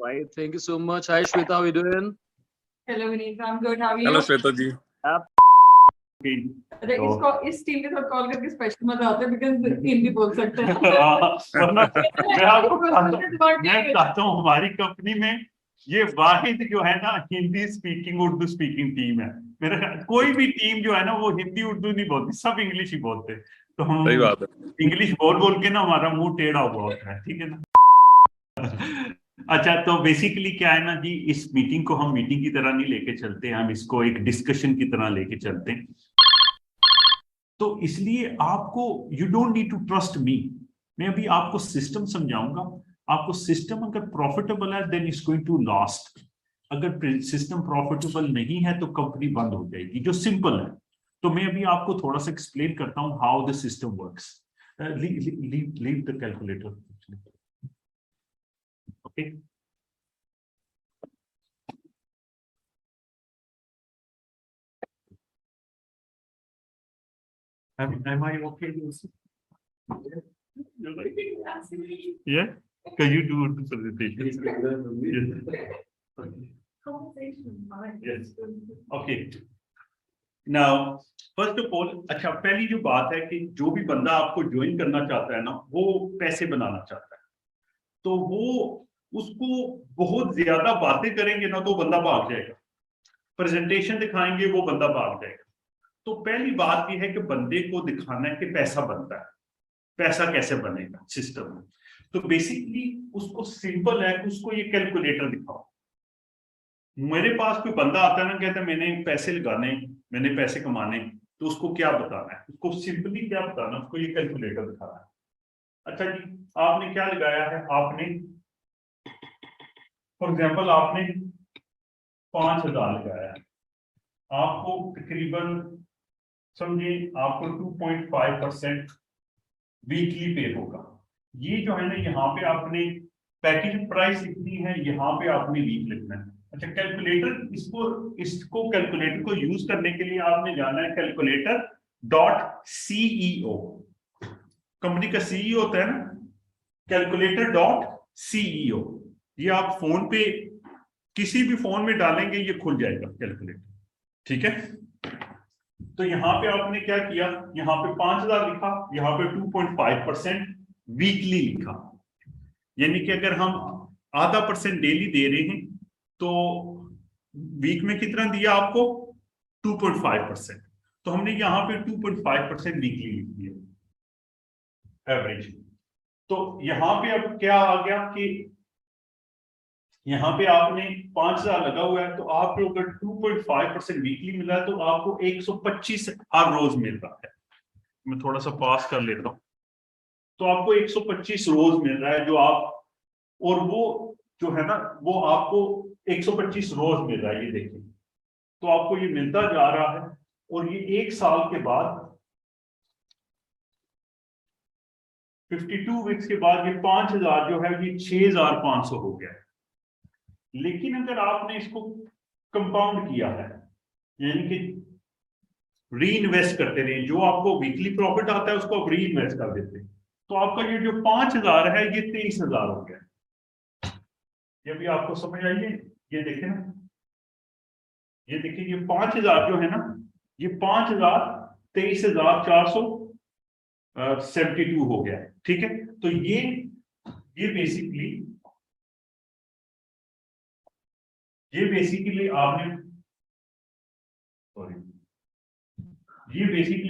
right. Thank you so much. Hi, Shweta. How are you doing? Hello, Vineet. I'm good. How are you? Hello Shweta ji. अरे इस team के साथ call करके special मजा आता है बिकॉज़ हिंदी बोल सकते हैं। मैं आपको बताता हूँ हमारी कंपनी में ये वाहिद जो है ना Hindi speaking Urdu speaking team है। मेरा कोई भी टीम जो है ना वो हिंदी उर्दू नहीं बोलती, सब इंग्लिश ही बोलते। तो हम सही बात है, इंग्लिश बोल बोल के ना हमारा मुंह टेढ़ा हुआ होता है, ठीक है ना। अच्छा, तो बेसिकली क्या है ना जी, इस मीटिंग को हम मीटिंग की तरह नहीं लेके चलते, हम इसको एक डिस्कशन की तरह लेके चलते हैं। तो इसलिए आपको you don't need to trust me. मैं अभी आपको सिस्टम समझाऊंगा। आपको सिस्टम अगर प्रॉफिटेबल है then is going to last. अगर सिस्टम प्रॉफिटेबल नहीं है तो कंपनी बंद हो जाएगी, जो सिंपल है। तो मैं अभी आपको थोड़ा सा एक्सप्लेन करता हूं how the system works. Leave the calculator. Okay, am I okay, Yusuf? You're like, yeah? Can you do the presentation? Yes. Okay. Now, first of all, अच्छा, पहली जो बात है कि जो भी बंदा आपको ज्वाइन करना चाहता है ना, वो पैसे बनाना चाहता है, तो वो उसको बहुत ज्यादा बातें करेंगे ना तो बंदा भाग जाएगा। प्रेजेंटेशन दिखाएंगे वो बंदा भाग जाएगा। तो पहली बात यह है कि बंदे को दिखाना है कि पैसा बनता है। पैसा कैसे बनेगा सिस्टम में? तो बेसिकली उसको सिंपल है, उसको ये कैलकुलेटर दिखाओ। मेरे पास कोई बंदा आता है ना, कहता है मैंने पैसे लगाने, मैंने पैसे कमाने, तो उसको क्या बताना है? उसको सिंपली क्या बताना है? उसको ये कैलकुलेटर दिखाना है। अच्छा जी, आपने क्या लगाया है? आपने फॉर एग्जाम्पल आपने 5,000 लगाया है। आपको तकरीबन समझिए आपको 2.5% वीकली पे होगा। ये जो है ना, यहाँ पे आपने पैकेज प्राइस इतनी है, यहाँ पे आपने वीक लिखना है। अच्छा, कैलकुलेटर इसको कैलकुलेटर को यूज करने के लिए आपने जाना है कैलकुलेटर .ceo। कंपनी का सीईओ होता है ना, कैलकुलेटर .ceo। ये आप फोन पे किसी भी फोन में डालेंगे ये खुल जाएगा कैलकुलेटर, ठीक है। तो यहाँ पे आपने क्या किया, यहाँ पे 5,000 लिखा, यहाँ पे 2.5% वीकली लिखा। यानी कि अगर हम %0.5 डेली दे रहे हैं तो वीक में कितना दिया आपको? 2.5%। तो हमने यहाँ पे 2.5% वीकली लिख दिया एवरेज। तो यहाँ पे अब क्या आ गया कि यहाँ पे आपने 5,000 लगा हुआ है, तो आपको अगर 2.5% वीकली मिला है तो आपको 125 हर रोज मिल रहा है। मैं थोड़ा सा पास कर लेता हूं। तो आपको 125 रोज मिल रहा है जो आप, और वो जो है ना वो आपको 125 रोज मिल रहा है, ये देखिए। तो आपको ये मिलता जा रहा है, और ये 1 साल के बाद 52 वीक्स के बाद ये 5,000 जो है ये 6,500 हो गया है। लेकिन अगर आपने इसको कंपाउंड किया है, यानी कि री इन्वेस्ट करते रहे, जो आपको वीकली प्रॉफिट आता है उसको आप री इन्वेस्ट कर देते हैं, तो आपका ये जो 5,000 है ये 23,000 हो गया। ये भी आपको समझ आइए, ये देखें ना, ये देखिए ये 5,000 जो है ना, ये 5,000 23,472 हो गया, ठीक है। तो ये बेसिकली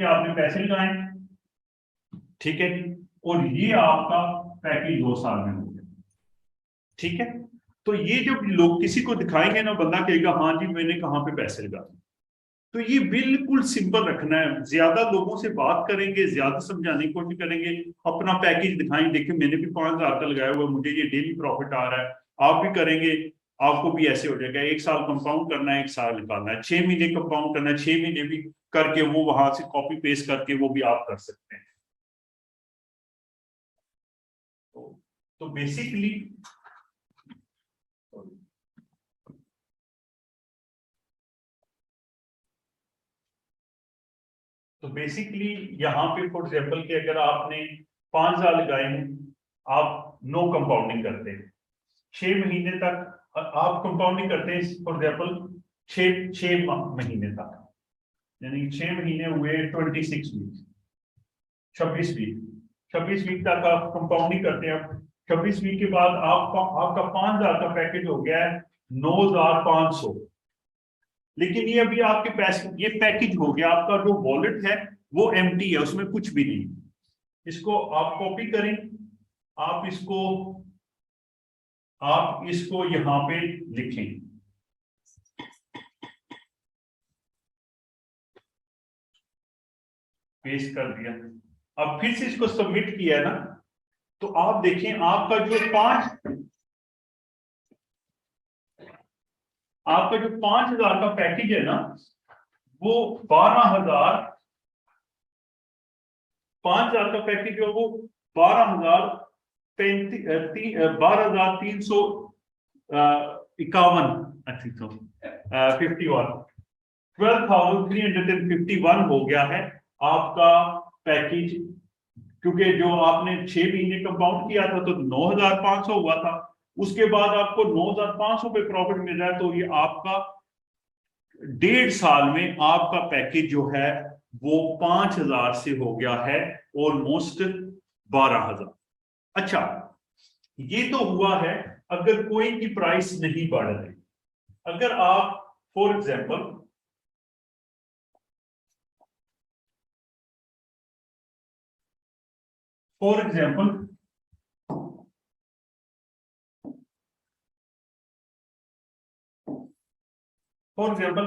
आपने पैसे लगाए, ठीक है जी, और ये आपका पैकेज 2 साल में हो गया, ठीक है। तो ये जब लोग किसी को दिखाएंगे ना, बंदा कहेगा हाँ जी मैंने कहाँ पे पैसे लगाए। तो ये बिल्कुल सिंपल रखना है। ज्यादा लोगों से बात करेंगे, ज्यादा समझाने की कोशिश करेंगे, अपना पैकेज दिखाएं, देखिए मैंने भी 5,000 का लगाया हुआ, मुझे ये डेली प्रॉफिट आ रहा है, आप भी करेंगे, आपको भी ऐसे हो जाएगा। 1 साल कंपाउंड करना है, 1 साल निकालना है, 6 महीने कंपाउंड करना है, 6 महीने भी करके वो वहां से कॉपी पेस्ट करके वो भी आप कर सकते हैं। तो बेसिकली यहाँ पे फॉर एग्जाम्पल कि अगर आपने 5,000 लगाए हैं, आप नो कंपाउंडिंग करते हैं, 6 महीने तक आप कंपाउंडिंग करते हैं, फॉर एग्जाम्पल 6 महीने तक, यानी 6 महीने हुए 26 वीक, 26 वीक, 26 वीक तक आप कंपाउंडिंग करते हैं। 26 वीक के बाद आपका 5,000 का पैकेज हो गया है 9,500। लेकिन ये अभी आपके पैसे, ये पैकेज हो गया, आपका जो वॉलेट है वो एम्प्टी है, उसमें कुछ भी नहीं। इसको आप कॉपी करें, आप इसको यहां पे लिखें, पेस्ट कर दिया। अब फिर से इसको सबमिट किया है ना, तो आप देखें आपका जो 5,000 का पैकेज है ना, वो 12,000 का पैकेज है, वो 12,351 हो गया है आपका पैकेज। क्योंकि जो आपने 6 महीने कंपाउंड किया था तो 9,500 हुआ था, उसके बाद आपको 9,500 पे प्रॉफिट मिल रहा है, तो ये आपका 1.5 साल में आपका पैकेज जो है वो 5,000 से हो गया है ऑलमोस्ट 12,000। अच्छा, ये तो हुआ है अगर कोइन की प्राइस नहीं बढ़ रही। अगर आप फॉर एग्जाम्पल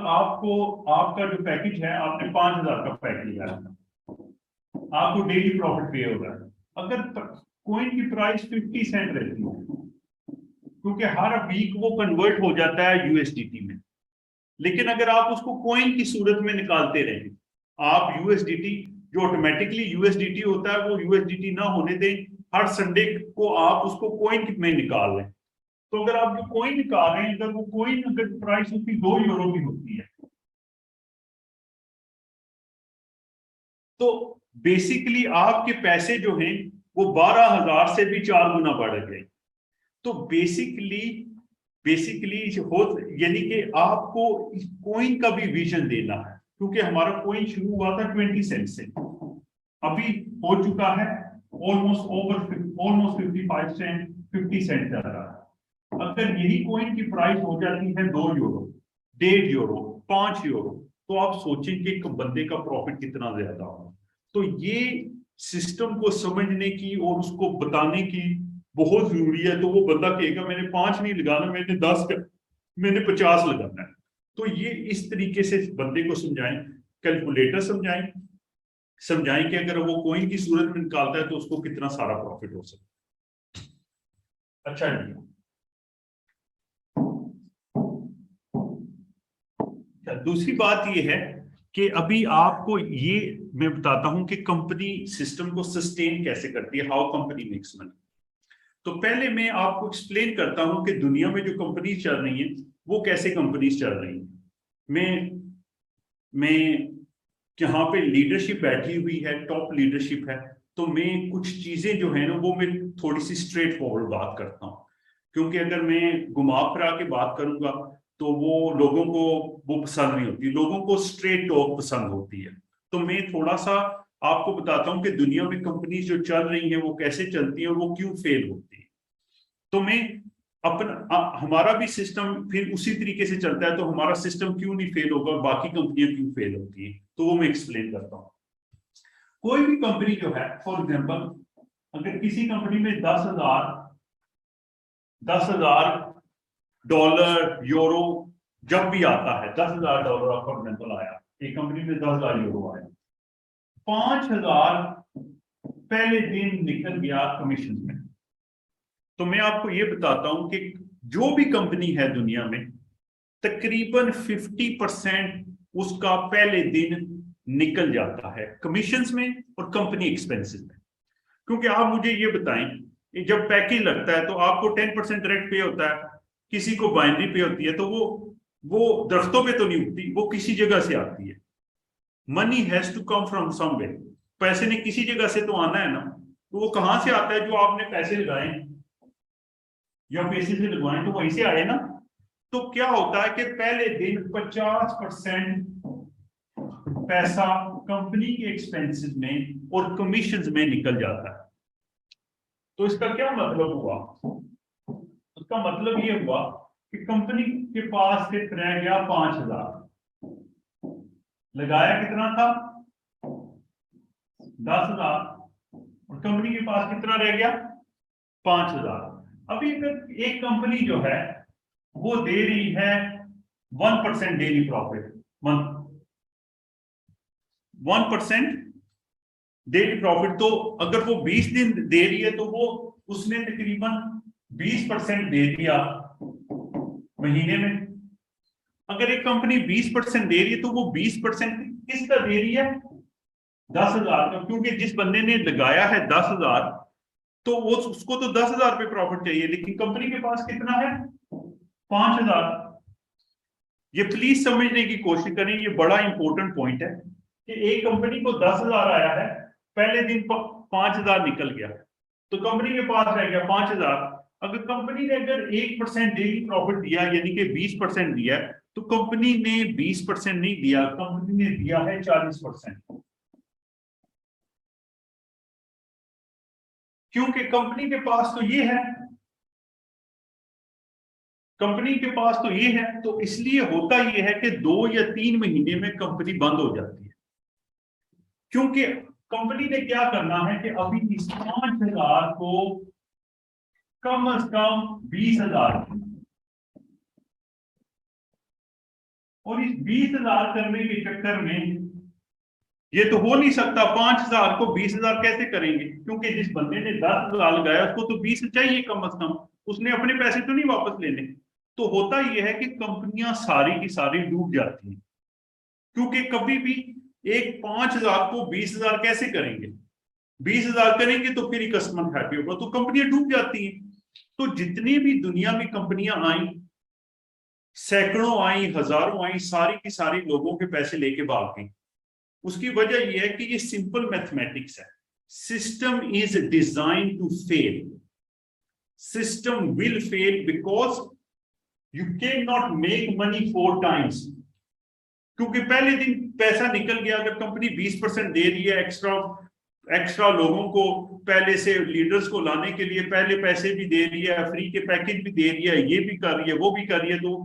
आपको, आपका जो पैकेज है, आपने 5,000 का पैकेज है, आपको डेली प्रॉफिट पे हो रहा है। अगर कोइन की प्राइस 50 सेंट रहती है, क्योंकि हर वीक वो कन्वर्ट हो जाता है यूएसडीटी में, लेकिन अगर आप उसको कोइन की सूरत में निकालते रहें, आप यूएसडीटी जो ऑटोमेटिकली यूएसडीटी होता है वो यूएसडीटी ना होने दें, हर संडे को आप उसको कोइन में निकाल लें। तो अगर आप जो कोइन निकाल रहे हैं, अगर वो कोइन अगर प्राइस उसकी 2 यूरो की होती है, तो बेसिकली आपके पैसे जो हैं वो 12,000 से भी 4 गुना बढ़ गए। तो बेसिकली हो, यानी कि आपको इस कोइन का भी विजन देना है, क्योंकि हमारा कोइन शुरू हुआ था 20 सेंट से, अभी हो चुका है ऑलमोस्ट 55 सेंट, 50 सेंट चल रहा है। अगर यही कोइन की प्राइस हो जाती है 2 यूरो, 1.5 यूरो, 5 यूरो, तो आप सोचें कि एक बंदे का प्रॉफिट कितना ज्यादा होगा। तो ये सिस्टम को समझने की और उसको बताने की बहुत जरूरी है। तो वो बंदा कहेगा मैंने 5 नहीं लगाना, मैंने 10 का, मैंने 50 लगाना है। तो ये इस तरीके से बंदे को समझाएं, कैलकुलेटर समझाएं कि अगर वो कोइन की सूरत में निकालता है तो उसको कितना सारा प्रॉफिट हो सकता है। अच्छा जी, दूसरी बात ये है कि अभी आपको ये मैं बताता हूं कि कंपनी सिस्टम को सस्टेन कैसे करती है, हाउ कंपनी मेक्स मनी। तो पहले मैं आपको एक्सप्लेन करता हूं कि दुनिया में जो कंपनीज चल रही हैं वो कैसे कंपनीज चल रही हैं। मैं यहाँ पे लीडरशिप बैठी हुई है, टॉप लीडरशिप है, तो मैं कुछ चीजें जो है ना वो मैं थोड़ी सी स्ट्रेट फॉरवर्ड बात करता हूँ, क्योंकि अगर मैं घुमा फिरा के बात करूंगा तो वो लोगों को वो पसंद नहीं होती, लोगों को स्ट्रेट टॉक पसंद होती है। तो मैं थोड़ा सा आपको बताता हूं कि दुनिया में कंपनीज जो चल रही हैं वो कैसे चलती हैं और वो क्यों फेल होती है। तो मैं हमारा भी सिस्टम फिर उसी तरीके से चलता है, तो हमारा सिस्टम क्यों नहीं फेल होगा, बाकी कंपनियां क्यों फेल होती हैं, तो वो मैं एक्सप्लेन करता हूँ। कोई भी कंपनी जो है, फॉर एग्जाम्पल अगर किसी कंपनी में 10,000 डॉलर यूरो जब भी आता है, 10,000 डॉलर फॉर एग्जाम्पल आया, एक कंपनी में 10,000 यूरो आया, 5,000 पहले दिन निकल गया कमीशन में। तो मैं आपको ये बताता हूं कि जो भी कंपनी है दुनिया में, तकरीबन 50% उसका पहले दिन निकल जाता है कमीशंस में और कंपनी एक्सपेंसेस में। क्योंकि आप मुझे ये बताएं, जब पैकेज लगता है तो आपको 10% डायरेक्ट पे होता है, किसी को बाइनरी पे होती है, तो वो दरख्तों पे तो नहीं उठती, वो किसी जगह से आती है। Money has to come from somewhere, पैसे ने किसी जगह से तो आना है ना, तो वो कहां से आता है, जो आपने पैसे लगाए या पैसे से लगवाएं तो वहीं से आए ना। तो क्या होता है कि पहले दिन 50% पैसा कंपनी के एक्सपेंसेस में और कमीशंस में निकल जाता है। तो इसका क्या मतलब हुआ? उसका मतलब ये हुआ कि कंपनी के पास से रह गया 5,000, लगाया कितना था 10,000, और कंपनी के पास कितना रह गया 5,000। अभी अगर एक कंपनी जो है वो दे रही है 1% डेली प्रॉफिट, 1% डेली प्रॉफिट, तो अगर वो 20 दिन दे रही है तो वो उसने तकरीबन 20% दे दिया महीने में। अगर एक कंपनी 20% दे रही है तो वो 20% किसका दे रही है 10,000 का, क्योंकि जिस बंदे ने लगाया है 10,000 तो वो उसको तो 10,000 पे प्रॉफिट चाहिए, लेकिन कंपनी के पास कितना है 5,000। ये प्लीज समझने की कोशिश करें, ये बड़ा इंपॉर्टेंट पॉइंट है कि एक कंपनी को 10,000 आया है, पहले दिन 5,000 निकल गया तो कंपनी के पास रह गया 5,000। अगर कंपनी ने अगर 1% डेली प्रॉफिट दिया यानी कि 20% दिया तो कंपनी ने 20% नहीं दिया, कंपनी ने दिया है 40%, क्योंकि कंपनी के पास तो ये है, कंपनी के पास तो ये है। तो इसलिए होता ये है कि 2 या 3 महीने में कंपनी बंद हो जाती है, क्योंकि कंपनी ने क्या करना है कि अभी इस 5,000 को कम से कम 20,000, और इस 20,000 करने के चक्कर में ये तो हो नहीं सकता 5,000 को 20,000 कैसे करेंगे, क्योंकि जिस बंदे ने 10,000 लगाया उसको तो 20 चाहिए कम से कम, उसने अपने पैसे तो नहीं वापस लेने। तो होता यह है कि कंपनियां सारी की सारी डूब जाती हैं, क्योंकि कभी भी एक 5,000 को 20,000 कैसे करेंगे, 20,000 करेंगे तो फिर ही कस्टमर हैप्पी होगा, तो कंपनियां डूब जाती हैं। तो जितनी भी दुनिया में कंपनियां आई, सैकड़ों आई, हजारों आई, सारी की सारी लोगों के पैसे लेके भाग गई। उसकी वजह यह है कि ये सिंपल मैथमेटिक्स है, system is design to fail, system will fail because you can not make money 4 times. क्योंकि पहले दिन पैसा निकल गया, अगर कंपनी 20% दे रही है, एक्स्ट्रा लोगों को पहले से लीडर्स को लाने के लिए पहले पैसे भी दे रही है, फ्री के पैकेज भी दे रही है, ये भी कर रही है, वो भी कर रही है, तो वो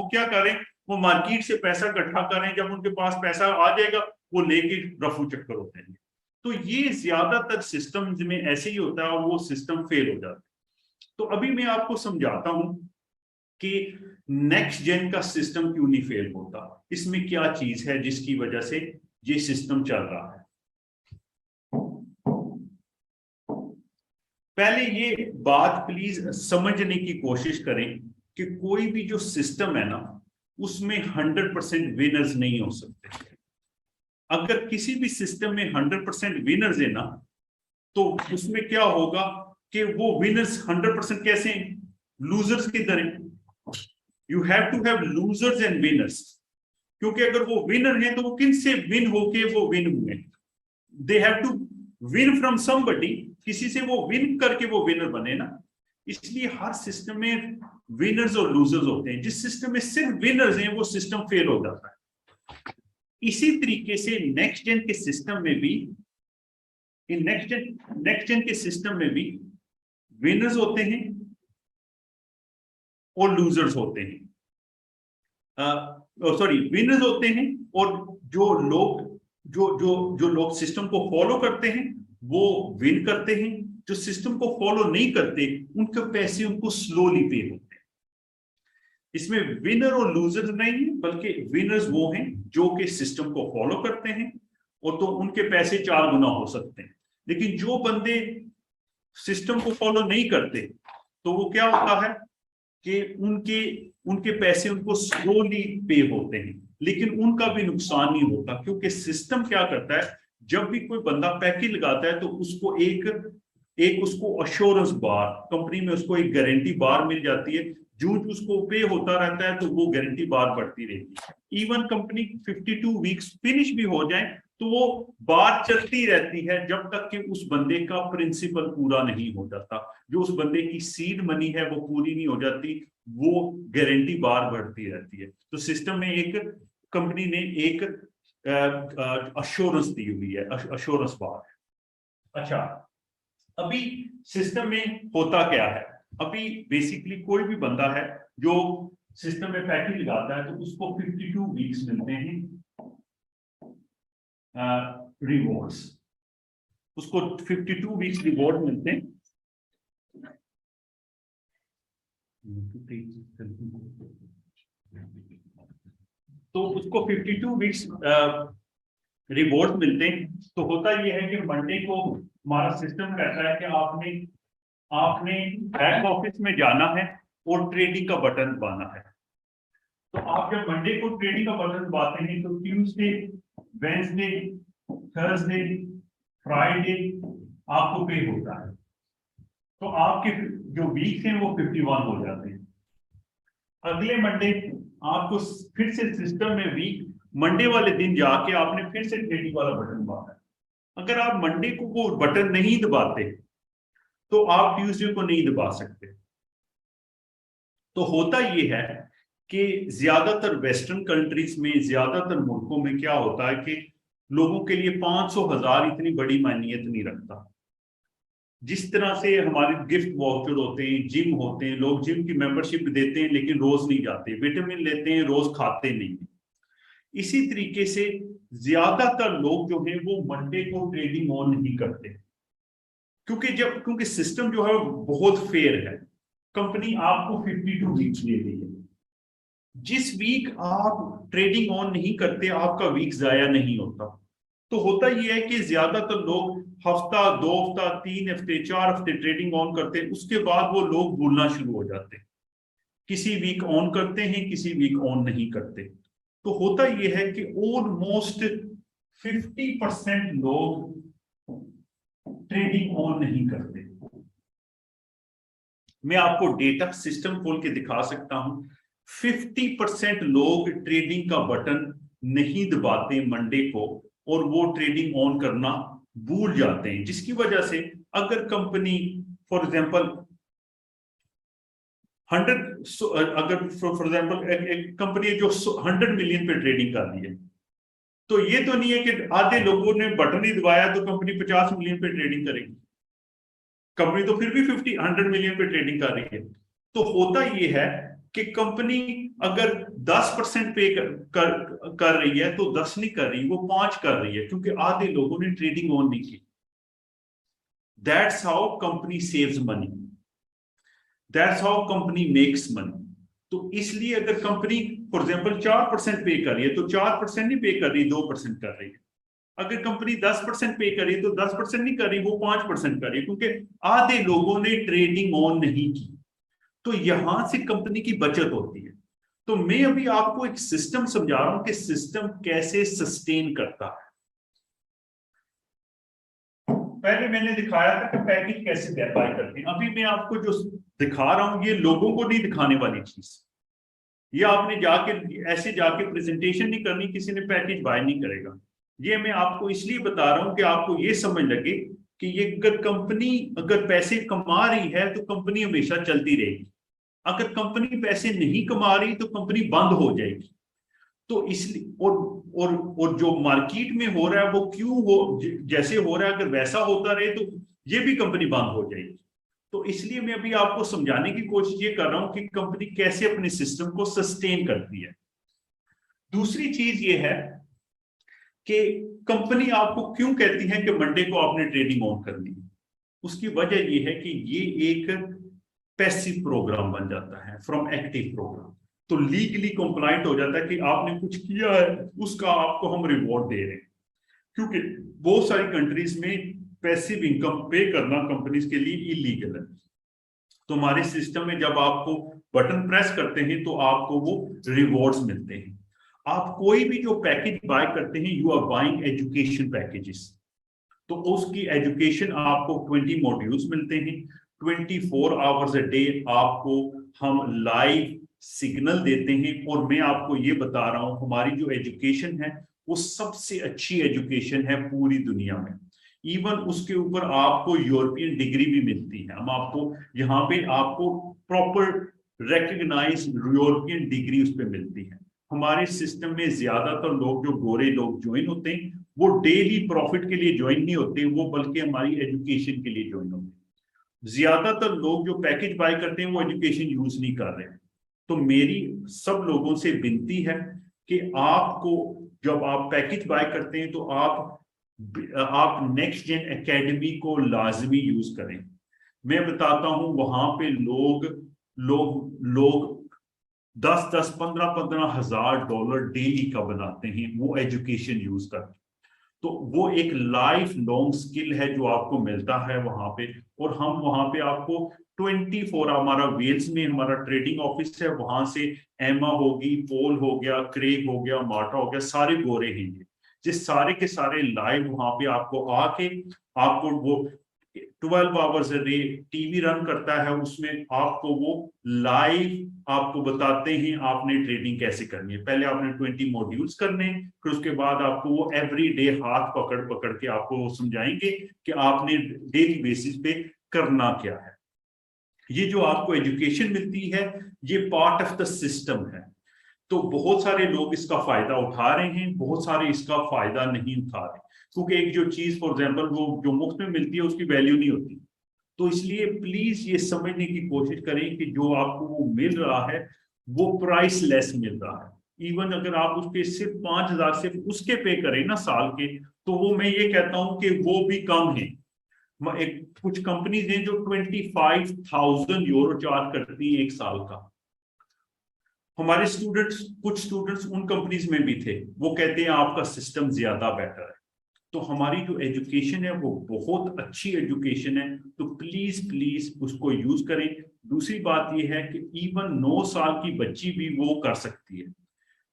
क्या करें, वो मार्केट से पैसा इकट्ठा करें, जब उनके पास पैसा आ जाएगा वो लेके रफू चक्कर होते हैं। तो ये ज्यादातर सिस्टम्स में ऐसे ही होता है और वो सिस्टम फेल हो जाता है। तो अभी मैं आपको समझाता हूं कि नेक्स्ट जेन का सिस्टम क्यों नहीं फेल होता, इसमें क्या चीज है जिसकी वजह से ये सिस्टम चल रहा है। पहले ये बात प्लीज समझने की कोशिश करें कि कोई भी जो सिस्टम है ना उसमें 100% विनर्स नहीं हो सकते। अगर किसी भी सिस्टम में 100% विनर्स है ना तो उसमें क्या होगा कि वो विनर्स 100% कैसे हैं, लूजर्स की तरह। You have to have losers and winners, क्योंकि अगर वो विनर है तो वो किन से विन होके वो विन हुए, they have to win from somebody, किसी से वो विन करके वो विनर बने ना। इसलिए हर सिस्टम में विनर्स और लूजर्स होते हैं। जिस सिस्टम में सिर्फ विनर्स हैं वो सिस्टम फेल हो जाता है। इसी तरीके से नेक्स्ट जेन के सिस्टम में भी, नेक्स्ट जेन के सिस्टम में भी विनर्स होते हैं और लूजर्स होते हैं, सॉरी विनर्स होते हैं, और जो लोग सिस्टम को फॉलो करते हैं वो विन करते हैं, जो सिस्टम को फॉलो नहीं करते उनके पैसे उनको स्लोली पे होते हैं। इसमें विनर और लूजर नहीं है, बल्कि विनर्स वो हैं जो कि सिस्टम को फॉलो करते हैं और तो उनके पैसे 4 गुना हो सकते हैं। लेकिन जो बंदे सिस्टम को फॉलो नहीं करते तो वो क्या होता है कि उनके पैसे उनको स्लोली पे होते हैं, लेकिन उनका भी नुकसान नहीं होता, क्योंकि सिस्टम क्या करता है, जब भी कोई बंदा पैकेज लगाता है तो उसको एक उसको अश्योरेंस बार, कंपनी में उसको एक गारंटी बार मिल जाती है, जो उसको पे होता रहता है तो वो गारंटी बार बढ़ती रहती है। इवन कंपनी 52 वीक्स फिनिश भी हो जाए तो वो बात चलती रहती है जब तक कि उस बंदे का प्रिंसिपल पूरा नहीं हो जाता, जो उस बंदे की सीड मनी है वो पूरी नहीं हो जाती, वो गारंटी बार बढ़ती रहती है। तो सिस्टम में एक कंपनी ने एक अश्योरेंस दी हुई है, अश्योरेंस बार है। अच्छा, अभी सिस्टम में होता क्या है, अभी बेसिकली कोई भी बंदा है जो सिस्टम में पैकेज लगाता है तो उसको 52 वीक्स मिलते हैं रिवॉर्ड्स, उसको 52 वीक्स रिवॉर्ड मिलते हैं। तो उसको 52 वीक्स रिवॉर्ड मिलते हैं। तो होता यह है कि मंडे को हमारा सिस्टम कहता है कि आपने बैक ऑफिस में जाना है और ट्रेडिंग का बटन दबाना है। तो आप जब मंडे को ट्रेडिंग का बटन दबाते हैं तो ट्यूसडे, वेडनेसडे, थर्सडे, फ्राइडे आपको पे होता है। तो आपके जो वीक हैं वो 51 हो जाते हैं। अगले मंडे आपको फिर से सिस्टम में वीक मंडे वाले दिन जाके आपने फिर से ट्रेडिंग वाला बटन दबाना है। अगर आप मंडे को वो बटन नहीं दबाते तो आप ट्यूसडे को नहीं दबा सकते। तो होता ये है कि ज्यादातर वेस्टर्न कंट्रीज में, ज्यादातर मुल्कों में क्या होता है कि लोगों के लिए 500,000 इतनी बड़ी मायनियत नहीं रखता। जिस तरह से हमारे गिफ्ट वाउचर होते हैं, जिम होते हैं, लोग जिम की मेंबरशिप देते हैं लेकिन रोज नहीं जाते, विटामिन लेते हैं रोज खाते नहीं। इसी तरीके से ज्यादातर लोग जो हैं वो मंडे को ट्रेडिंग ऑन नहीं करते, क्योंकि सिस्टम जो है बहुत फेयर है। कंपनी आपको 52 वीक्स दे रही है, जिस वीक आप ट्रेडिंग ऑन नहीं करते आपका वीक जाया नहीं होता। तो होता यह है कि ज्यादातर लोग हफ्ता, 2 हफ्ता, 3 हफ्ते, 4 हफ्ते ट्रेडिंग ऑन करते हैं, उसके बाद वो लोग भूलना शुरू हो जाते हैं। किसी वीक ऑन करते हैं, किसी वीक ऑन नहीं करते। तो होता यह है कि ऑलमोस्ट 50% लोग ट्रेडिंग ऑन नहीं करते। मैं आपको डेटा सिस्टम खोल के दिखा सकता हूं। 50% लोग ट्रेडिंग का बटन नहीं दबाते मंडे को और वो ट्रेडिंग ऑन करना भूल जाते हैं, जिसकी वजह से अगर कंपनी फॉर एग्जांपल 100 एक कंपनी जो 100 मिलियन पे ट्रेडिंग कर रही है, तो ये तो नहीं है कि आधे लोगों ने बटन ही दबाया तो कंपनी 50 मिलियन पे ट्रेडिंग करेगी। कंपनी तो फिर भी 100 मिलियन पे ट्रेडिंग कर रही है। तो होता ये है कि कंपनी अगर 10% पे कर रही है तो 10 नहीं कर रही, वो 5 कर रही है, क्योंकि आधे लोगों ने ट्रेडिंग ऑन नहीं की। That's how company saves money, that's how company makes money. तो इसलिए अगर कंपनी फॉर एग्जांपल 4% पे कर रही है तो 4% नहीं पे कर रही, 2% कर रही है। अगर कंपनी 10% पे कर रही है तो 10% नहीं कर रही, वो 5% कर रही है, क्योंकि आधे लोगों ने ट्रेडिंग ऑन नहीं की। तो यहां से कंपनी की बचत होती है। तो मैं अभी आपको एक सिस्टम समझा रहा हूं कि सिस्टम कैसे सस्टेन करता है। पहले मैंने दिखाया था कि पैकेज कैसे बाय करते हैं। अभी मैं आपको जो दिखा रहा हूं ये लोगों को नहीं दिखाने वाली चीज। ये आपने ऐसे जाके प्रेजेंटेशन नहीं करनी, किसी ने पैकेज बाय नहीं करेगा। ये मैं आपको इसलिए बता रहा हूं कि आपको ये समझ लगे कि ये कंपनी अगर पैसे कमा रही है तो कंपनी हमेशा चलती रहेगी। अगर कंपनी पैसे नहीं कमा रही तो कंपनी बंद हो जाएगी। तो इसलिए और जो मार्केट में हो रहा है वो क्यों हो जैसे हो रहा है, अगर वैसा होता रहे तो ये भी कंपनी बंद हो जाएगी। तो इसलिए मैं अभी आपको समझाने की कोशिश ये कर रहा हूं कि कंपनी कैसे अपने सिस्टम को सस्टेन करती है। दूसरी चीज ये है कि कंपनी आपको क्यों कहती है कि मंडे को आपने ट्रेडिंग ऑन करनी है। उसकी वजह यह है कि ये एक पैसिव प्रोग्राम बन जाता है फ्रॉम एक्टिव प्रोग्राम। तो लीगली कंप्लाइंट हो जाता है कि आपने कुछ किया है उसका आपको हम रिवॉर्ड दे रहे हैं, क्योंकि बहुत सारी कंट्रीज में पैसिव इनकम पे करना कंपनीज के लिए इलीगल है। तो हमारे सिस्टम में जब आपको बटन प्रेस करते हैं तो आपको वो रिवॉर्ड्स मिलते हैं। आप कोई भी जो पैकेज बाय करते हैं, you are buying education packages, तो उसकी एजुकेशन आपको 20 मॉड्यूल्स मिलते हैं। 24 आवर्स अ डे आपको हम लाइव सिग्नल देते हैं। और मैं आपको ये बता रहा हूं हमारी जो एजुकेशन है वो सबसे अच्छी एजुकेशन है पूरी दुनिया में। इवन उसके ऊपर आपको यूरोपियन डिग्री भी मिलती है। हम आपको यहाँ पे आपको प्रॉपर रिकग्नाइज यूरोपियन डिग्री उस पर मिलती है। हमारे सिस्टम में ज्यादातर लोग जो गोरे लोग ज्वाइन होते हैं वो डेली प्रॉफिट के लिए ज्वाइन नहीं होते, वो बल्कि हमारी एजुकेशन के लिए ज्वाइन होते हैं। ज्यादातर लोग जो पैकेज बाय करते हैं वो एजुकेशन यूज नहीं कर रहे हैं। तो मेरी सब लोगों से विनती है कि आपको जब आप पैकेज बाय करते हैं तो आप नेक्स्ट जेन एकेडमी को लाजमी यूज करें। मैं बताता हूं वहां पे लोग 10-10, 15-15 हजार डॉलर डेली का बनाते हैं वो एजुकेशन यूज करके। तो वो एक लाइफ लॉन्ग स्किल है जो आपको मिलता है वहां पे। और हम वहां पे आपको 24 हमारा वेल्स में हमारा ट्रेडिंग ऑफिस है, वहां से एमा होगी, पोल हो गया, क्रेग हो गया, मार्टा हो गया, सारे गोरे हैं जिस सारे के सारे लाइव वहां पे आपको आके आपको वो 12 आवर्स डे टीवी रन करता है, उसमें आपको वो लाइव आपको बताते हैं आपने ट्रेडिंग कैसे करनी है। पहले आपने 20 मॉड्यूल्स करने, फिर उसके बाद आपको वो एवरी डे हाथ पकड़ पकड़ के आपको वो समझाएंगे कि आपने डेली बेसिस पे करना क्या है। ये जो आपको एजुकेशन मिलती है ये पार्ट ऑफ द सिस्टम है। तो बहुत सारे लोग इसका फायदा उठा रहे हैं, बहुत सारे इसका फायदा नहीं उठा रहे, क्योंकि एक जो चीज फॉर एग्जांपल वो जो मुफ्त में मिलती है उसकी वैल्यू नहीं होती। तो इसलिए प्लीज ये समझने की कोशिश करें कि जो आपको वो मिल रहा है वो प्राइस लेस मिल रहा है। इवन अगर आप उसके सिर्फ 5,000 सिर्फ उसके पे करें ना साल के, तो वो मैं ये कहता हूं कि वो भी कम है। कुछ कंपनीज हैं जो 25,000 यूरो चार्ज करती हैं एक साल का। हमारे कुछ स्टूडेंट्स उन कंपनीज में भी थे, वो कहते हैं आपका सिस्टम ज्यादा बेटर है। तो हमारी जो एजुकेशन है वो बहुत अच्छी एजुकेशन है, तो प्लीज उसको यूज करें। दूसरी बात ये है कि इवन 9 साल की बच्ची भी वो कर सकती है।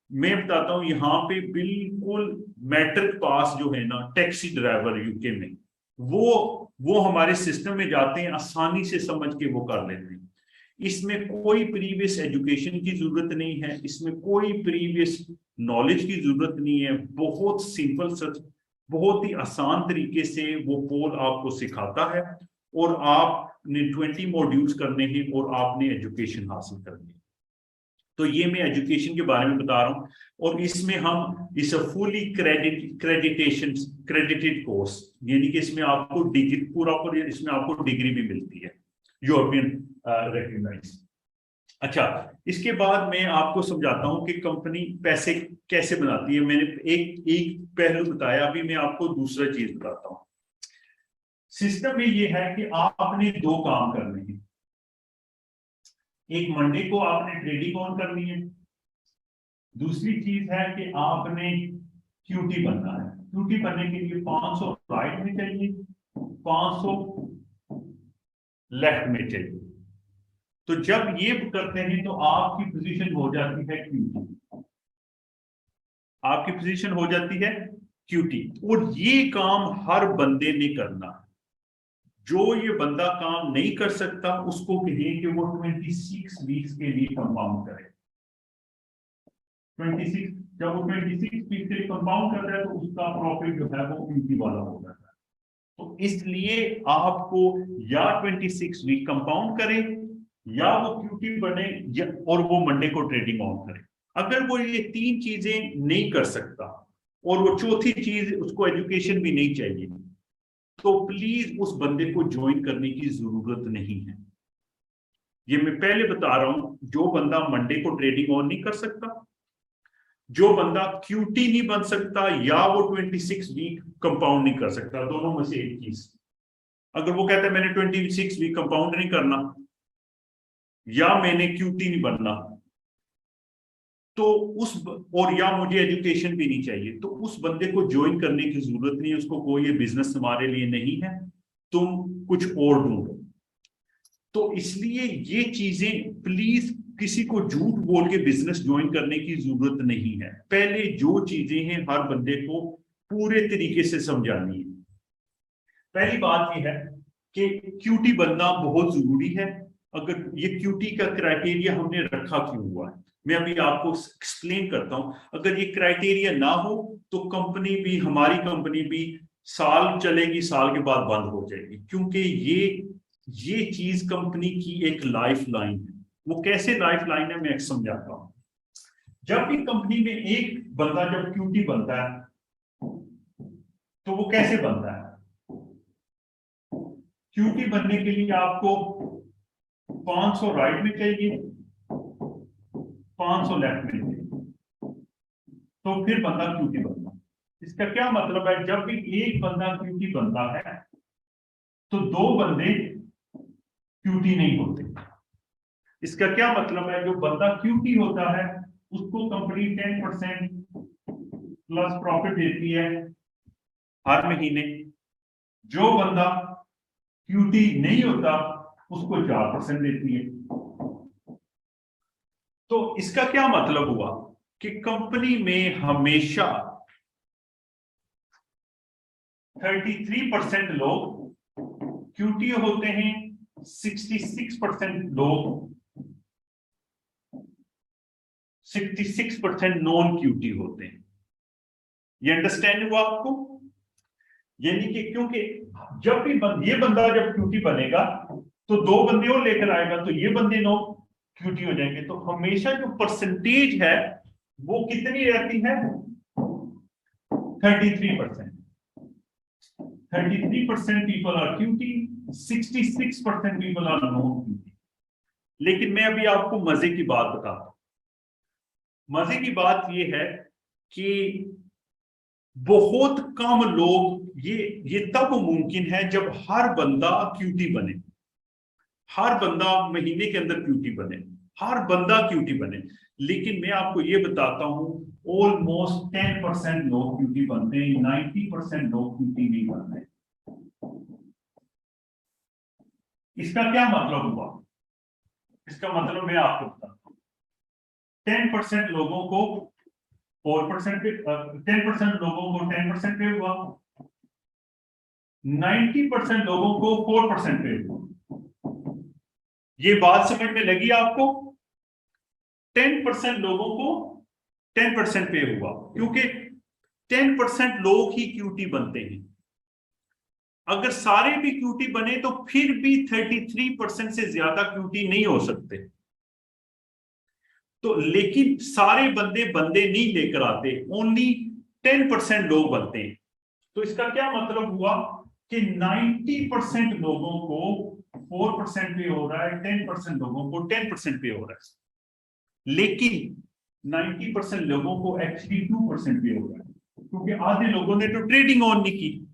मैं बताता हूँ यहाँ पे बिल्कुल मैट्रिक पास जो है ना टैक्सी ड्राइवर यूके में, वो हमारे सिस्टम में जाते हैं, आसानी से समझ के वो कर लेते हैं। इसमें कोई प्रीवियस एजुकेशन की जरूरत नहीं है, इसमें कोई प्रीवियस नॉलेज की जरूरत नहीं है। बहुत सिंपल सच, बहुत ही आसान तरीके से वो पोल आपको सिखाता है और आपने 20 मॉड्यूल्स करने हैं और आपने एजुकेशन हासिल करनी है। तो ये मैं एजुकेशन के बारे में बता रहा हूँ। और इसमें हम इस फुली क्रेडिटेड कोर्स, यानी कि इसमें आपको डिग्री पूरा इसमें आपको डिग्री भी मिलती है यूरोपियन रिकॉग्नाइज। अच्छा, इसके बाद मैं आपको समझाता हूं कि कंपनी पैसे कैसे बनाती है। मैंने एक पहलू बताया, अभी मैं आपको दूसरा चीज बताता हूं। सिस्टम में ये है कि आपने 2 काम करने हैं। एक मंडे को आपने ट्रेडिंग ऑन करनी है, दूसरी चीज है कि आपने क्यूटी बनना है। क्यूटी बनने के लिए 500 राइट में चाहिए, 500 लेफ्ट में चाहिए। तो जब ये करते हैं तो आपकी पोजीशन हो जाती है क्यूटी, आपकी पोजीशन हो जाती है क्यूटी। और ये काम हर बंदे ने करना है। जो ये बंदा काम नहीं कर सकता उसको कहें कि वो 26 वीक्स के लिए कंपाउंड करे। 26 जब वो 26 वीक के लिए कंपाउंड करता है तो उसका प्रॉफिट जो है वो क्यूटी वाला हो जाता है। तो इसलिए आपको या 26 वीक कंपाउंड करें या वो क्यूटी बने और वो मंडे को ट्रेडिंग ऑन करे। अगर वो ये 3 चीजें नहीं कर सकता और वो चौथी चीज उसको एजुकेशन भी नहीं चाहिए, तो प्लीज उस बंदे को ज्वाइन करने की जरूरत नहीं है। ये मैं पहले बता रहा हूं, जो बंदा मंडे को ट्रेडिंग ऑन नहीं कर सकता, जो बंदा क्यूटी नहीं बन सकता, या वो 26 वीक कंपाउंड नहीं कर सकता, दोनों में से एक चीज। अगर वो कहता है मैंने 26 वीक कंपाउंड नहीं करना या मैंने क्यूटी नहीं बनना, तो और या मुझे एजुकेशन भी नहीं चाहिए, तो उस बंदे को ज्वाइन करने की जरूरत नहीं है। उसको कोई ये बिजनेस हमारे लिए नहीं है, तुम कुछ और ढूंढो। तो इसलिए ये चीजें प्लीज किसी को झूठ बोल के बिजनेस ज्वाइन करने की जरूरत नहीं है। पहले जो चीजें हैं हर बंदे को पूरे तरीके से समझानी है। पहली बात यह है कि क्यूटी बनना बहुत जरूरी है। अगर ये क्यूटी का क्राइटेरिया हमने रखा क्यों हुआ है, मैं अभी आपको एक्सप्लेन करता हूं। अगर ये क्राइटेरिया ना हो तो कंपनी भी, हमारी कंपनी भी साल चलेगी, साल के बाद बंद हो जाएगी, क्योंकि ये चीज कंपनी की एक लाइफ लाइन है। वो कैसे लाइफ लाइन है मैं समझाता हूं। जब भी कंपनी में एक बंदा जब क्यूटी बनता है तो वो कैसे बनता है? क्यूटी बनने के लिए आपको 500 राइट में चाहिए, 500 लेफ्ट में चाहिए, तो फिर बंदा क्यूटी बनता है। इसका क्या मतलब है? जब भी एक बंदा क्यूटी बनता है तो दो बंदे क्यूटी नहीं होते। इसका क्या मतलब है? जो बंदा क्यूटी होता है उसको कंपनी 10% प्लस प्रॉफिट देती है हर महीने। जो बंदा क्यूटी नहीं होता उसको 4% देती है। तो इसका क्या मतलब हुआ कि कंपनी में हमेशा 33% लोग क्यूटी होते हैं, 66% नॉन क्यूटी होते हैं। ये अंडरस्टैंड हुआ आपको? यानी कि क्योंकि जब भी ये बंदा जब क्यूटी बनेगा तो दो बंदे और लेकर आएगा तो ये बंदे नो क्यूटी हो जाएंगे। तो हमेशा जो परसेंटेज है वो कितनी रहती है? 33%। 33% people are cutie, 66% people are non cutie. लेकिन मैं अभी आपको मजे की बात बताता हूं। मजे की बात यह है कि बहुत कम लोग ये तब मुमकिन है जब हर बंदा क्यूटी बने, हर बंदा महीने के अंदर क्यूटी बने, हर बंदा क्यूटी बने। लेकिन मैं आपको ये बताता हूं ऑलमोस्ट 10% लोग क्यूटी बनते हैं, 90% लोग क्यूटी नहीं बनते। इसका क्या मतलब हुआ? इसका मतलब मैं आपको बताता हूं। 10% लोगों को 4% पे, 10% लोगों को 10% पे हुआ, 90% लोगों को 4% पे हुआ। ये बात समझ में लगी आपको? 10% लोगों को 10% पे हुआ क्योंकि 10% लोग ही क्यूटी बनते हैं। अगर सारे भी क्यूटी बने तो फिर भी 33% से ज्यादा क्यूटी नहीं हो सकते। तो लेकिन सारे बंदे नहीं लेकर आते, ओनली 10% लोग बनते हैं। तो इसका क्या मतलब हुआ कि 90% लोगों को 4% पे हो रहा है, 10% लोगों को 10% पे हो रहा है। लेकिन 90% लोगों को एक्चुअली 2% पे हो रहा है, क्योंकि आधे लोगों ने तो ट्रेडिंग ऑन नहीं की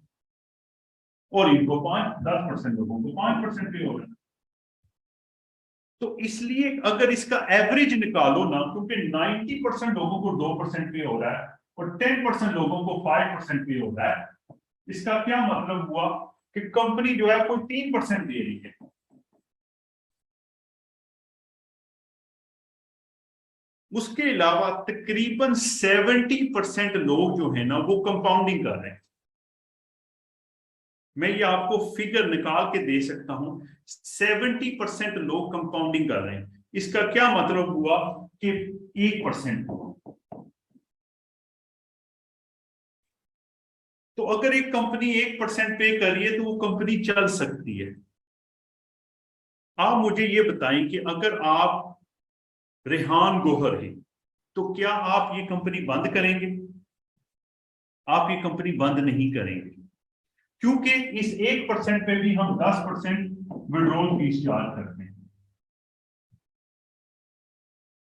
और इनको 10% लोगों को 5% पे हो रहा है। तो इसलिए अगर इसका एवरेज निकालो ना, क्योंकि 90% लोगों को 2% पे हो रहा है और 10% लोगों को 5% पे हो रहा है, इसका क्या मतलब हुआ कि कंपनी जो है कोई 3% दे रही है। उसके अलावा तकरीबन 70% लोग जो है ना वो कंपाउंडिंग कर रहे हैं। मैं ये आपको फिगर निकाल के दे सकता हूं, 70% लोग कंपाउंडिंग कर रहे हैं। इसका क्या मतलब हुआ कि 1%। तो अगर एक कंपनी 1% पे कर रही है तो वो कंपनी चल सकती है। आप मुझे ये बताएं कि अगर आप रेहान गोहर हैं तो क्या आप ये कंपनी बंद करेंगे? आप ये कंपनी बंद नहीं करेंगे, क्योंकि इस 1% पे भी हम 10% विड्रॉल फीस चार्ज करते हैं।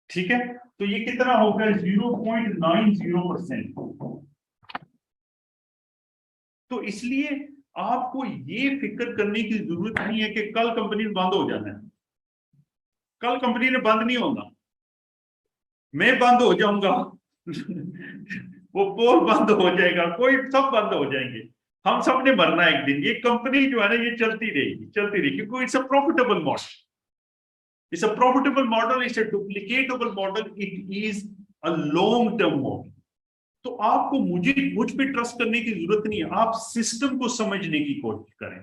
ठीक है, तो ये कितना होगा? 0.90%। तो इसलिए आपको ये फिक्र करने की जरूरत नहीं है कि कल कंपनी बंद हो जाना है। कल कंपनी ने बंद नहीं होना, मैं बंद हो जाऊंगा वो पोल बंद हो जाएगा, कोई सब बंद हो जाएंगे, हम सब ने मरना एक दिन। ये कंपनी जो है ना ये चलती रहेगी क्योंकि it's a profitable model, it's a profitable model, it's a duplicatable model, it is a long term model. तो आपको मुझ पे ट्रस्ट करने की जरूरत नहीं है, आप सिस्टम को समझने की कोशिश करें।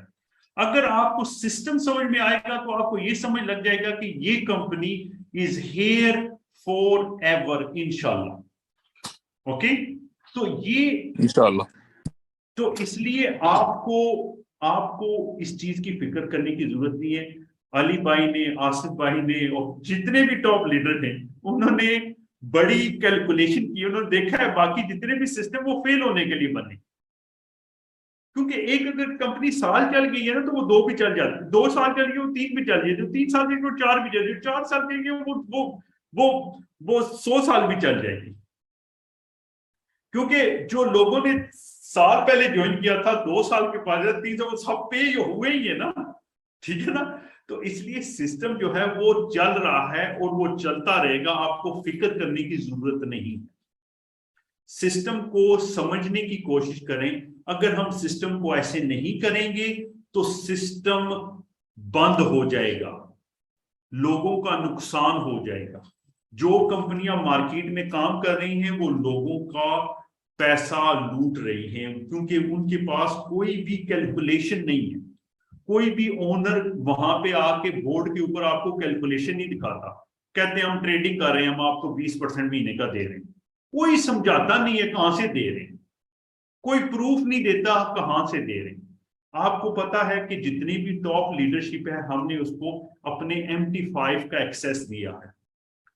अगर आपको सिस्टम समझ में आएगा तो आपको ये समझ लग जाएगा कि ये कंपनी इज हेयर forever इंशाल्लाह। ओके, तो ये इंशाल्लाह। तो इसलिए आपको इस चीज की फिक्र करने की जरूरत नहीं है। अली भाई ने, आसिफ भाई ने और जितने भी टॉप लीडर हैं उन्होंने बड़ी कैलकुलेशन की, उन्होंने देखा है बाकी जितने भी सिस्टम वो फेल होने के लिए बने। क्योंकि एक अगर कंपनी साल चल गई है ना तो वो 2 भी चल जाती है, 2 साल चल गई वो 3 भी चल जाती है, 3 साल चल गई वो 4 भी चल जाती है, 4 साल चल गई वो 100 साल भी चल जाएगी। क्योंकि जो लोगों ने साल पहले ज्वाइन किया था, 2 साल के बाद 3 साल, वो सब पे हुए ही है ना, ठीक है ना। तो इसलिए सिस्टम जो है वो चल रहा है और वो चलता रहेगा, आपको फिक्र करने की जरूरत नहीं है। सिस्टम को समझने की कोशिश करें। अगर हम सिस्टम को ऐसे नहीं करेंगे तो सिस्टम बंद हो जाएगा, लोगों का नुकसान हो जाएगा। जो कंपनियां मार्केट में काम कर रही हैं वो लोगों का पैसा लूट रही हैं, क्योंकि उनके पास कोई भी कैलकुलेशन नहीं है। कोई भी ओनर वहां पे आके बोर्ड के ऊपर आपको कैलकुलेशन नहीं दिखाता, कहते हैं हम ट्रेडिंग कर रहे हैं, हम आपको 20% महीने का दे रहे हैं। कोई समझाता नहीं है कहां से दे रहे हैं, कोई प्रूफ नहीं देता आप कहां से दे रहे हैं। आपको पता है कि जितनी भी टॉप लीडरशिप है हमने उसको अपने MT5 का एक्सेस दिया है,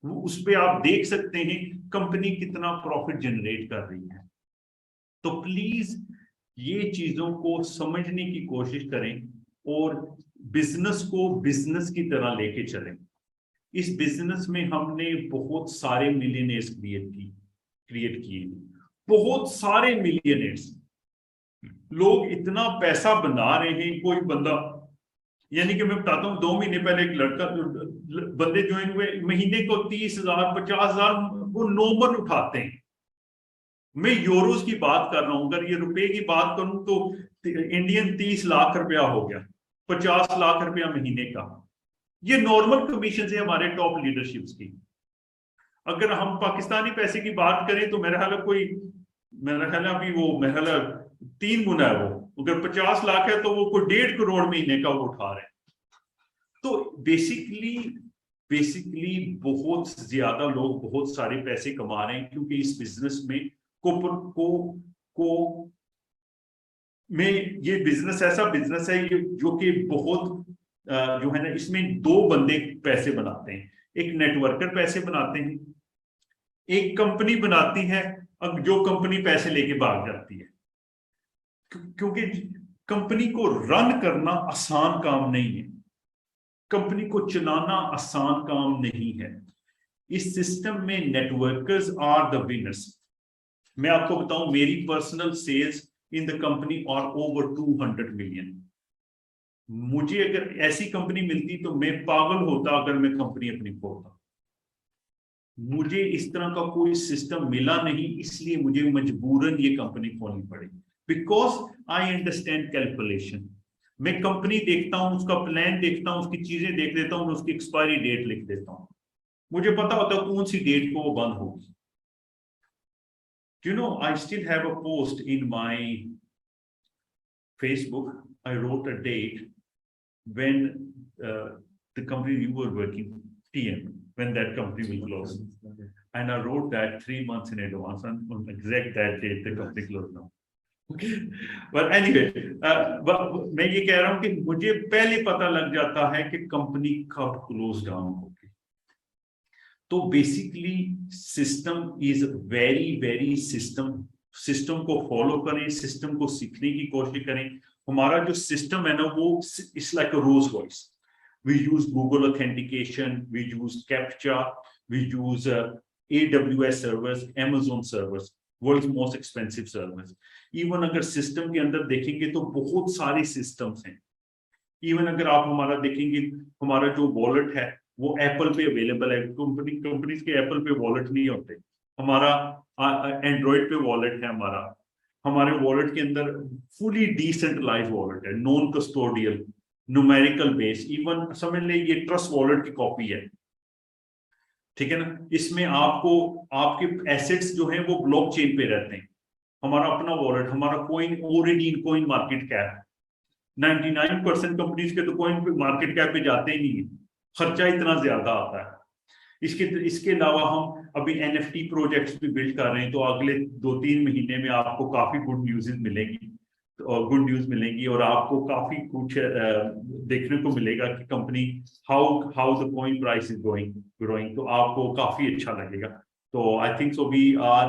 वो उस पर आप देख सकते हैं कंपनी कितना प्रॉफिट जनरेट कर रही है। तो प्लीज ये चीजों को समझने की कोशिश करें और बिजनेस को बिजनेस की तरह लेके चलें। इस बिजनेस में हमने बहुत सारे मिलियनेयर्स क्रिएट किए, बहुत सारे मिलियनेयर्स। लोग इतना पैसा बना रहे हैं, कोई बंदा, यानी कि मैं बताता हूँ 2 महीने पहले एक लड़का बंदे ज्वाइन हुए, महीने को 30,000 50,000 वो नॉर्मल उठाते हैं। मैं यूरोज की बात कर रहा हूं, अगर ये रुपए की बात करूं तो इंडियन 30 लाख रुपया हो गया, 50 लाख रुपया महीने का। ये नॉर्मल कमीशन है हमारे टॉप लीडरशिप्स की। अगर हम पाकिस्तानी पैसे की बात करें तो मेरा ख्याल अभी वो मेरा ख्याल 3 गुना है वो। अगर 50 लाख है तो वो कोई 1.5 करोड़ महीने का वो उठा रहे हैं। तो बेसिकली बहुत ज्यादा लोग बहुत सारे पैसे कमा रहे हैं, क्योंकि इस बिजनेस में ये बिजनेस ऐसा बिजनेस है जो कि बहुत जो है ना, इसमें 2 बंदे पैसे बनाते हैं। एक नेटवर्कर पैसे बनाते हैं, एक कंपनी बनाती है जो कंपनी पैसे लेके भाग जाती है। क्योंकि कंपनी को रन करना आसान काम नहीं है, कंपनी को चलाना आसान काम नहीं है। इस सिस्टम में नेटवर्कर्स आर द विनर्स। मैं आपको बताऊं, मेरी personal sales in the company are over 200 million. मुझे अगर ऐसी कंपनी मिलती तो मैं पागल होता अगर मैं कंपनी अपनी खोलता। मुझे इस तरह का कोई सिस्टम मिला नहीं, इसलिए मुझे मजबूरन ये कंपनी खोलनी पड़ी, बिकॉज आई अंडरस्टैंड कैलकुलेशन। मैं कंपनी देखता हूं, उसका प्लान देखता हूं, उसकी चीजें देख लेता हूं, उसकी एक्सपायरी डेट लिख देता हूं। मुझे पता होता है कौन सी डेट को वो बंद होगी। You know, I still have a post in my Facebook. I wrote a date when the company you were working, TM, when that company will close. And I wrote that 3 months in advance, and on exact that date the company closed now. Okay. But anyway, मैं ये कह रहा हूँ कि मुझे पहले पता लग जाता है कि कंपनी कब क्लोज डाउन होगी। तो basically system is very system को फॉलो करें, सिस्टम को सीखने की कोशिश करें। हमारा जो सिस्टम है ना वो it's like a Rolls Royce. We use Google authentication, we use captcha, we use AWS servers, Amazon servers, world's most expensive servers. Even अगर सिस्टम के अंदर देखेंगे तो बहुत सारे सिस्टम्स हैं। इवन अगर आप हमारा देखेंगे, हमारा जो वॉलेट है वो एप्पल पे अवेलेबल है। कंपनीज के एप्पल पे वॉलेट नहीं होते, हमारा एंड्रॉइड पे वॉलेट है। हमारे वॉलेट के अंदर फुली डिसेंट्रलाइज्ड वॉलेट है, non custodial, numerical base. Even समझ ले ये ट्रस्ट वॉलेट की कॉपी है, ठीक है ना। इसमें आपको आपके एसेट्स जो हैं वो ब्लॉकचेन पे रहते हैं। हमारा अपना वॉलेट, हमारा coin already in coin market cap, 99% companies के तो कॉइन पे मार्केट कैप पे जाते ही नहीं है, खर्चा इतना ज्यादा आता है। इसके अलावा हम अभी NFT प्रोजेक्ट्स भी बिल्ड कर रहे हैं, तो अगले 2-3 महीने में आपको काफी गुड न्यूज़ मिलेंगी और आपको काफी कुछ देखने को मिलेगा कि company how the coin price is growing, तो आपको काफी अच्छा लगेगा। तो I think so we are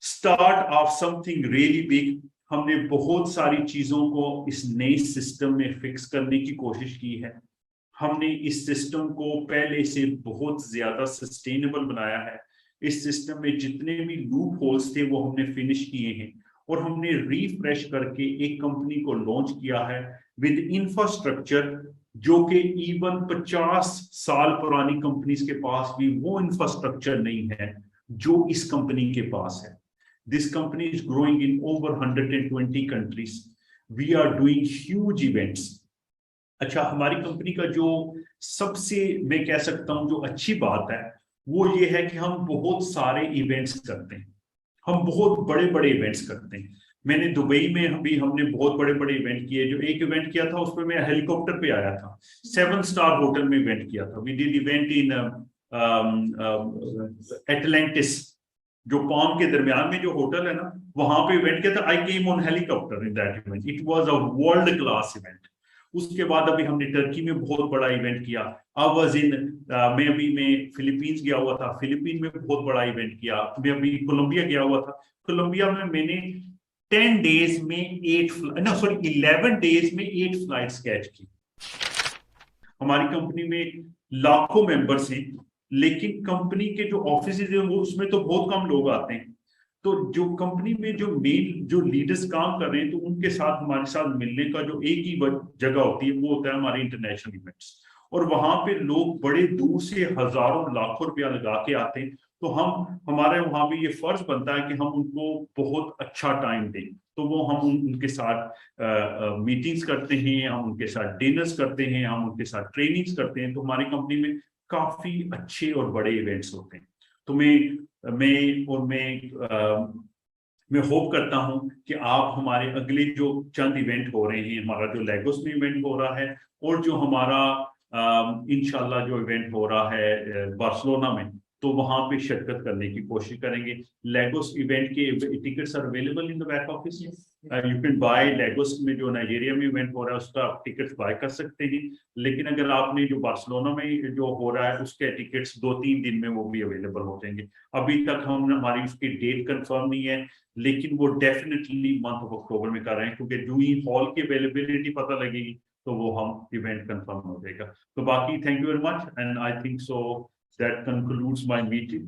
start of something really big. हमने बहुत सारी चीजों को इस नए सिस्टम में फिक्स करने की कोशिश की है। हमने इस सिस्टम को पहले से बहुत ज्यादा सस्टेनेबल बनाया है। इस सिस्टम में जितने भी लूप होल्स थे वो हमने फिनिश किए हैं और हमने रिफ्रेश करके एक कंपनी को लॉन्च किया है विद इंफ्रास्ट्रक्चर जो कि इवन 50 साल पुरानी कंपनीज के पास भी वो इंफ्रास्ट्रक्चर नहीं है जो इस कंपनी के पास है। This company is growing in over 120 countries. We are doing huge events. अच्छा, हमारी कंपनी का जो सबसे मैं कह सकता हूं जो अच्छी बात है वो ये है कि हम बहुत सारे इवेंट्स करते हैं। हम बहुत बड़े बड़े इवेंट्स करते हैं। मैंने दुबई में भी हमने बहुत बड़े बड़े इवेंट किए। जो एक इवेंट किया था उसमें मैं हेलीकॉप्टर पे आया था। 7 स्टार होटल में इवेंट किया था। We did event in Atlantis, जो पाम के दरमियान में जो होटल है ना, वहां पे इवेंट किया था। I came on helicopter in that event. It was a world class event. उसके बाद अभी हमने टर्की में बहुत बड़ा इवेंट किया। मैं फिलीपींस गया हुआ था। फिलीपीन में बहुत बड़ा इवेंट किया। मैं अभी कोलंबिया गया हुआ था। कोलंबिया में मैंने 11 डेज में 8 फ्लाइट्स कैच की। हमारी कंपनी में लाखों मेंबर्स हैं, लेकिन कंपनी के जो ऑफिसेज हैं वो उसमें तो बहुत कम लोग आते हैं। तो जो कंपनी में जो लीडर्स काम कर रहे हैं, तो उनके साथ हमारे साथ मिलने का जो एक ही जगह होती है वो होता है हमारे इंटरनेशनल इवेंट्स। और वहां पे लोग बड़े दूर से हजारों लाखों रुपया लगा के आते हैं। तो हमारे वहां भी ये फर्ज बनता है कि हम उनको बहुत अच्छा टाइम दें। तो वो हम उनके साथ मीटिंग्स करते हैं, हम उनके साथ डिनर्स करते हैं, हम उनके साथ ट्रेनिंग्स करते हैं। तो हमारी कंपनी में काफी अच्छे और बड़े इवेंट्स होते हैं। तो मैं होप करता हूं कि आप हमारे अगले जो चंद इवेंट हो रहे हैं, हमारा जो लेगोस में इवेंट हो रहा है और जो हमारा इंशाल्लाह जो इवेंट हो रहा है बार्सिलोना में, तो वहां पे शिरकत करने की कोशिश करेंगे। लेगोस इवेंट के tickets are available in the back office. You can buy Lagos में जो नाइजीरिया में इवेंट हो रहा है उसका आप टिकट्स बाय कर सकते हैं। लेकिन अगर आपने जो बार्सिलोना में जो हो रहा है उसके टिकट्स 2-3 दिन में वो भी अवेलेबल हो जाएंगे। अभी तक हमारी उसकी डेट कंफर्म नहीं है, लेकिन वो डेफिनेटली मंथ ऑफ अक्टूबर में कर रहे हैं, क्योंकि जो ही हॉल की अवेलेबिलिटी पता लगेगी तो वो हम इवेंट कंफर्म हो जाएगा। तो बाकी thank you very much and I think so that concludes my meeting.